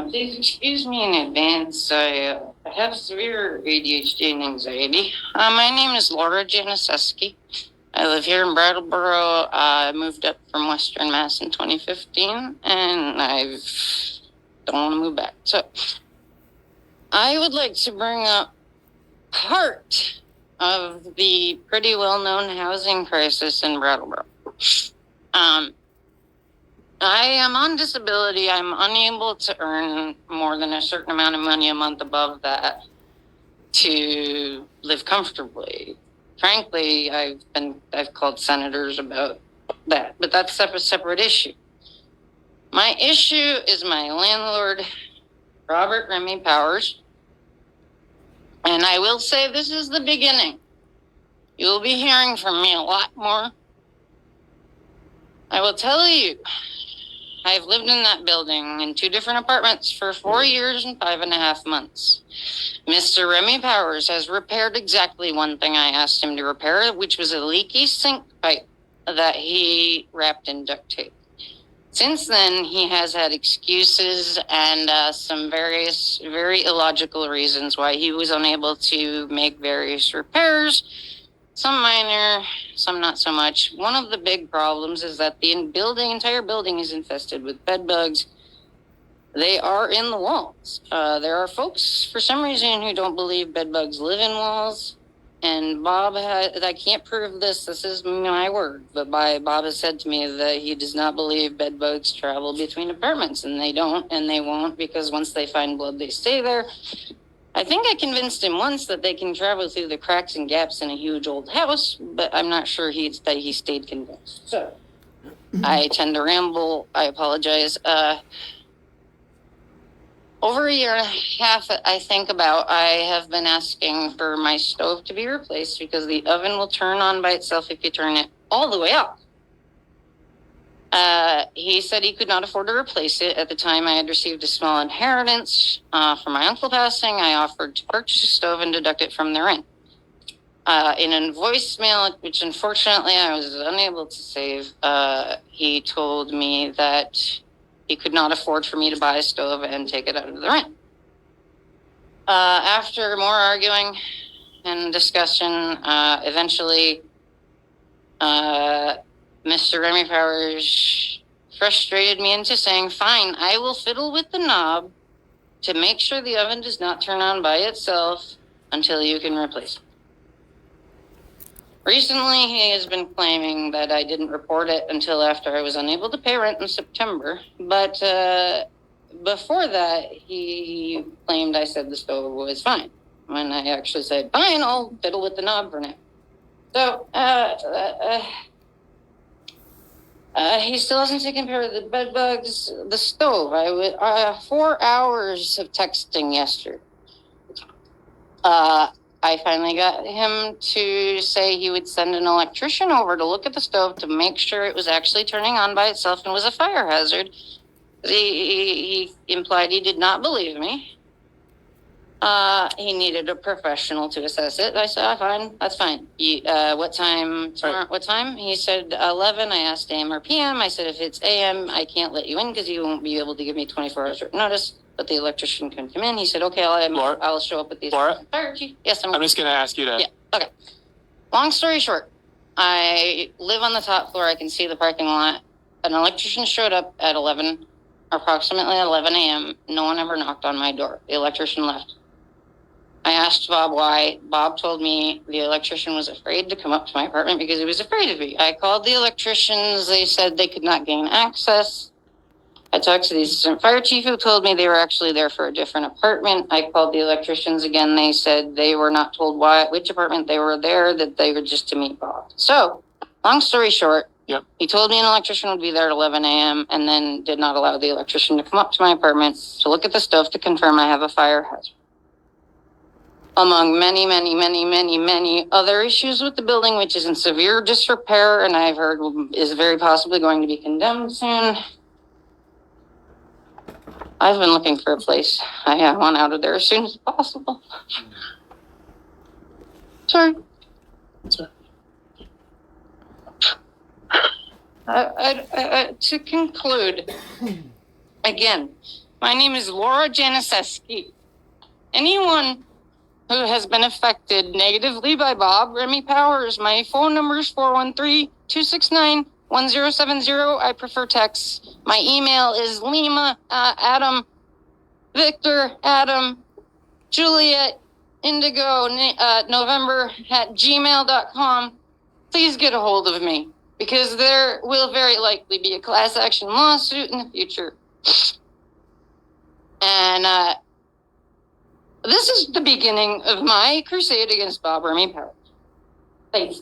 Please excuse me in advance. I have severe ADHD and anxiety. My name is Laura Janiszewski. I live here in Brattleboro. I moved up from Western Mass in 2015, and I don't want to move back. So I would like to bring up part of the pretty well-known housing crisis in Brattleboro. I am on disability. I'm unable to earn more than a certain amount of money a month above that to live comfortably. Frankly, I've called senators about that, but that's a separate issue. My issue is my landlord, Bob Remy-Powers. And I will say this is the beginning. You will be hearing from me a lot more. I will tell you, I've lived in that building in 2 different apartments for 4 years and 5.5 months. Mr. Remy-Powers has repaired exactly one thing I asked him to repair, which was a leaky sink pipe that he wrapped in duct tape. Since then, he has had excuses and some various very illogical reasons why he was unable to make various repairs. Some minor, some not so much. One of the big problems is that the entire building is infested with bed bugs. They are in the walls. There are folks, for some reason, who don't believe bed bugs live in walls. And Bob, I can't prove this. This is my word. But Bob has said to me that he does not believe bed bugs travel between apartments. And they don't, and they won't, because once they find blood, they stay there. I think I convinced him once that they can travel through the cracks and gaps in a huge old house, but I'm not sure that he stayed convinced. So I tend to ramble. I apologize. Over a year and a half, I have been asking for my stove to be replaced because the oven will turn on by itself if you turn it all the way up. He said he could not afford to replace it. At the time, I had received a small inheritance from my uncle passing. I offered to purchase a stove and deduct it from the rent. In a voicemail, which unfortunately I was unable to save, he told me that he could not afford for me to buy a stove and take it out of the rent. After more arguing and discussion, eventually, Mr. Remy-Powers frustrated me into saying, fine, I will fiddle with the knob to make sure the oven does not turn on by itself until you can replace it. Recently, he has been claiming that I didn't report it until after I was unable to pay rent in September. But before that, he claimed I said the stove was fine, when I actually said, fine, I'll fiddle with the knob for now. So, he still hasn't taken care of the bed bugs, the stove. 4 hours of texting yesterday. I finally got him to say he would send an electrician over to look at the stove to make sure it was actually turning on by itself and was a fire hazard. He implied he did not believe me. He needed a professional to assess it. I said, fine, that's fine. What time tomorrow? Right. What time? He said 11. I asked AM or PM. I said, if it's AM, I can't let you in because you won't be able to give me 24 hours notice. But the electrician can come in. He said, okay, I'll show up with these. Laura? Fire chief. Yes, I'm just going to ask you to. Yeah, okay. Long story short, I live on the top floor. I can see the parking lot. An electrician showed up at approximately 11 a.m. No one ever knocked on my door. The electrician left. I asked Bob why. Bob told me the electrician was afraid to come up to my apartment because he was afraid of me. I called the electricians. They said they could not gain access. I talked to the assistant fire chief who told me they were actually there for a different apartment. I called the electricians again. They said they were not told which apartment they were there, that they were just to meet Bob. So, long story short, yep. He told me an electrician would be there at 11 a.m. and then did not allow the electrician to come up to my apartment to look at the stove to confirm I have a fire hazard. Among many, many, many, many, many other issues with the building, which is in severe disrepair and I've heard is very possibly going to be condemned soon. I've been looking for a place. I want out of there as soon as possible. Sorry. To conclude, again, My name is Laura Janiszewski. Anyone who has been affected negatively by Bob Remy-Powers, my phone number is 413-269-1070. I prefer text. My email is Lima, Adam, Victor, Adam, Juliet, Indigo, November @gmail.com. Please get a hold of me, because there will very likely be a class action lawsuit in the future. And this is the beginning of my crusade against Bob Remy-Powers. Thanks.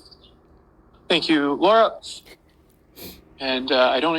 Thank you, Laura. And I don't